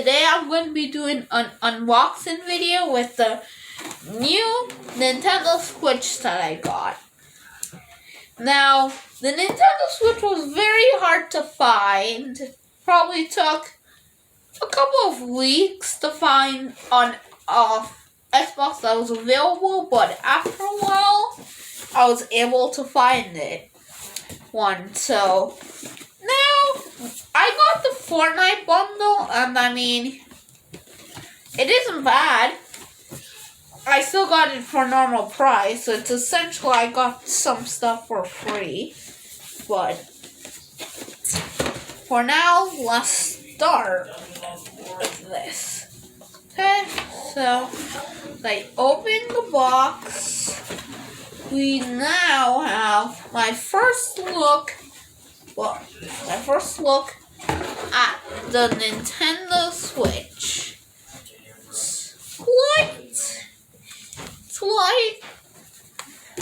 today I'm going to be doing an unboxing video with the new Nintendo Switch that I got. Now, the Nintendo Switch was very hard to find. Probably took a couple of weeks to find on Xbox that was available, but after a while, I was able to find one. So now I got the Fortnite bundle, and I mean, it isn't bad. I still got it for normal price, so it's essentially I got some stuff for free. But for now, let's start with this. Okay, so I open the box. We now have my first look at the Nintendo Switch. It's light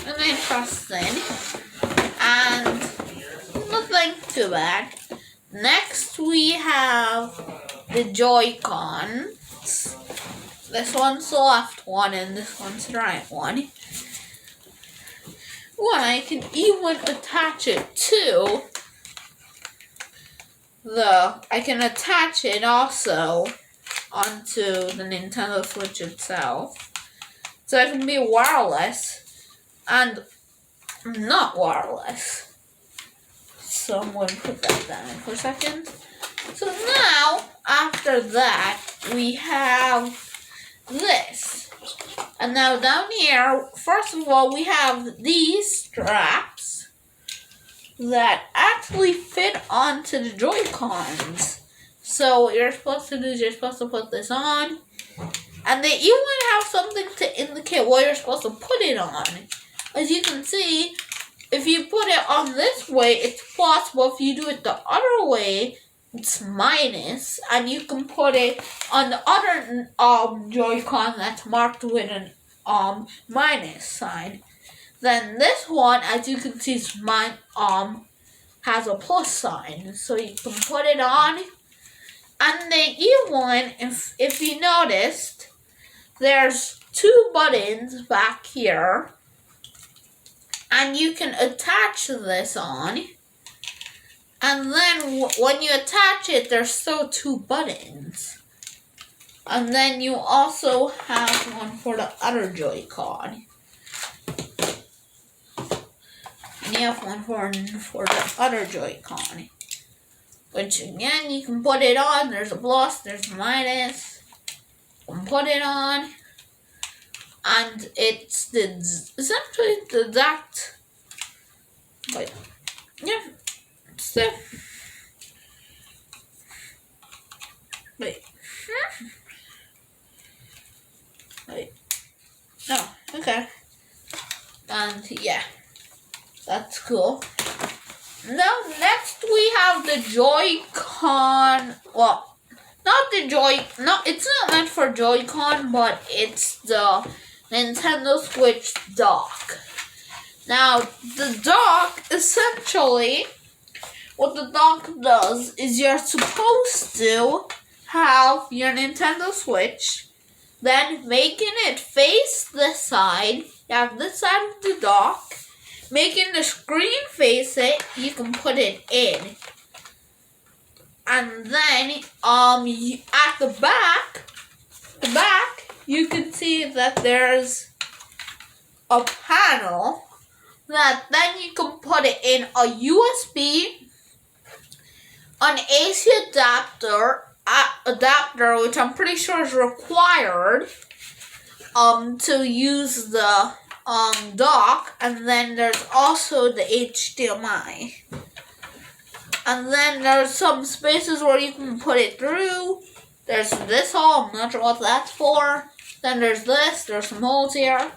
and interesting, and nothing too bad. Next, we have the Joy-Cons. This one's the left one, and this one's the right one. I can even attach it to I can attach it also onto the Nintendo Switch itself. So it can be wireless and not wireless. So I'm going to put that down for a second. So now, after that, we have this. And now down here, first of all, we have these straps that actually fit onto the Joy-Cons. So what you're supposed to do is you're supposed to put this on. And they even have something to indicate what you're supposed to put it on. As you can see, if you put it on this way, it's plus, but if you do it the other way, it's minus, and you can put it on the other Joy-Con that's marked with an minus sign. Then this one, as you can see, has a plus sign, so you can put it on. And then even, if you noticed, there's two buttons back here, and you can attach this on. And then when you attach it, there's still two buttons. And then you also have one for the other Joy-Con. And you have one for the other Joy-Con. Which again, you can put it on. There's a plus, there's a minus. You can put it on. And it's essentially the exact. Wait. Yeah. Wait. Wait. No. Okay. And yeah. That's cool. Now, next we have the Joy-Con. Well, it's not meant for Joy-Con, but it's the Nintendo Switch dock. Now, the dock, essentially, what the dock does is you're supposed to have your Nintendo Switch, then making it face this side. You have this side of the dock. Making the screen face it, you can put it in. And then, at the back, you can see that there's a panel that then you can put it in a USB, an AC adapter, which I'm pretty sure is required to use the dock, and then there's also the HDMI. And then there's some spaces where you can put it through. There's this hole, I'm not sure what that's for. Then there's this, there's some holes here.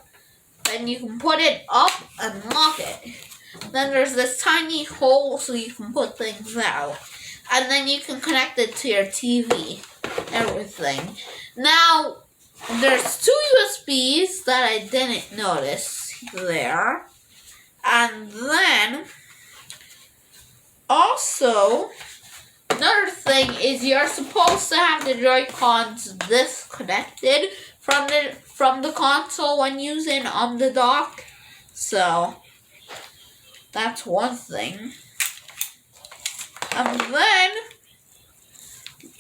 Then you can put it up and lock it. Then there's this tiny hole so you can put things out. And then you can connect it to your TV. Everything. Now, there's two USBs that I didn't notice there. And then, also, another thing is you're supposed to have the Joy-Cons disconnected from the console when using the dock. So that's one thing. And then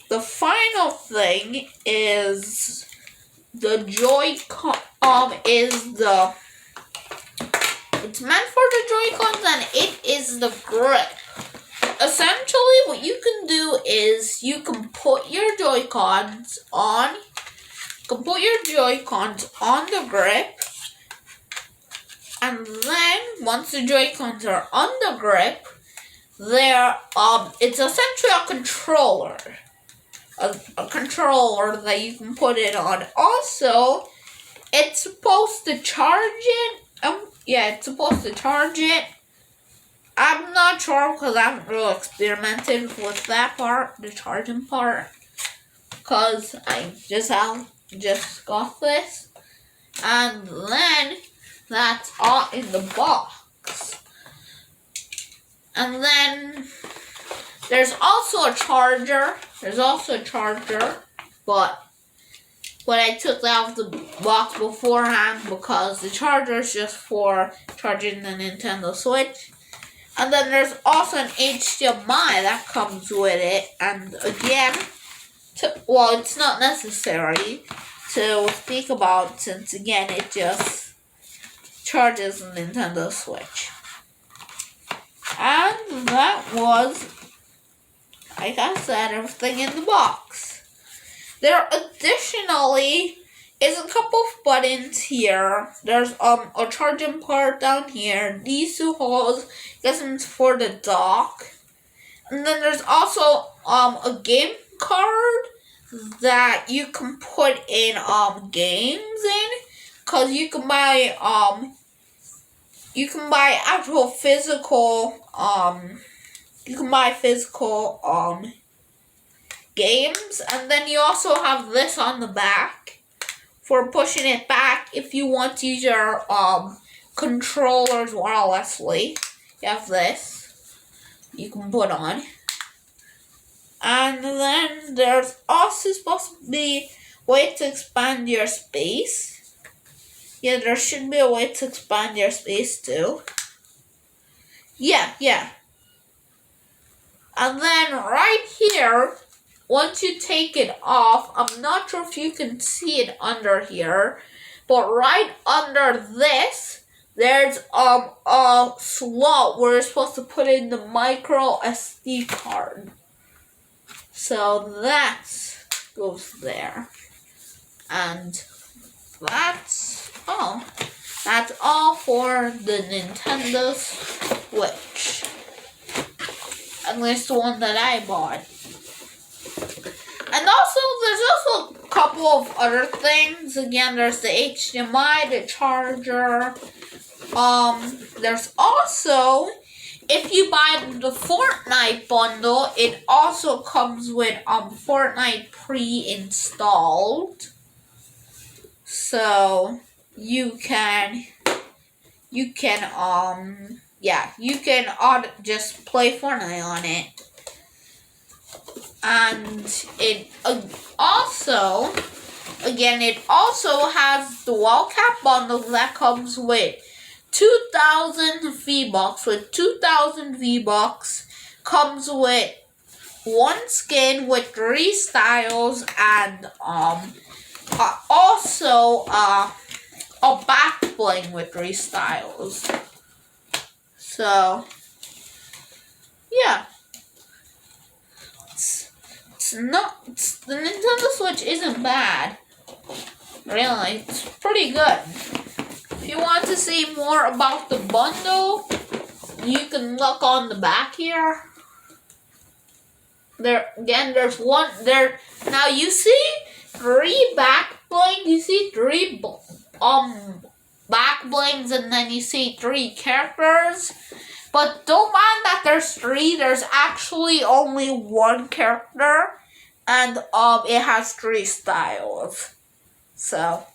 the final thing is the Joy-Con it's meant for the Joy-Cons and it is the grip. Essentially what you can do is you can put your Joy-Cons on the grip, and then once the Joy-Cons are on the grip, it's essentially a controller. A controller that you can put it on. Also, it's supposed to charge it. It's supposed to charge it. I'm not sure because I haven't really experimented with that part, the charging part, because I just got this. And then that's all in the box. And then there's also a charger. But I took that out of the box beforehand because the charger is just for charging the Nintendo Switch. And then there's also an HDMI that comes with it. And again, it's not necessary to speak about since again it just charges the Nintendo Switch. And that was, like I said, everything in the box. There additionally is a couple of buttons here. There's a charging part down here. These two holes, it's for the dock. And then there's also a game card that you can put in games in, cause you can buy actual physical games, and then you also have this on the back for pushing it back if you want to use your controllers wirelessly. You have this you can put on. And then there's also supposed to be a way to expand your space. Yeah, there should be a way to expand your space too. Yeah. And then right here, once you take it off, I'm not sure if you can see it under here, but right under this, there's a slot where you're supposed to put in the micro SD card. So that goes there. And that's all. That's all for the Nintendo Switch. At least the one that I bought. And also, there's also a couple of other things. Again, there's the HDMI, the charger. There's also, if you buy the Fortnite bundle, it also comes with Fortnite pre-installed. So you can just play Fortnite on it. And it also has the wildcat bundle that comes with 2,000 V-Bucks. With 2,000 V-Bucks comes with one skin with 3 styles and also a back bling with 3 styles. So yeah. The Nintendo Switch isn't bad. Really, it's pretty good. If you want to see more about the bundle, you can look on the back here. There's one there. Now you see 3 back blings. You see 3 back blings, and then you see 3 characters. But don't mind that there's 3. There's actually only 1 character, and it has 3 styles. So,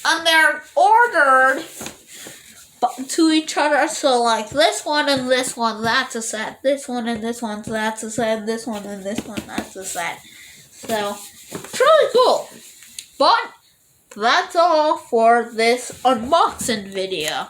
and they're ordered to each other. So like this one and this one, that's a set. This one and this one, that's a set. This one and this one, that's a set. So it's really cool. But that's all for this unboxing video.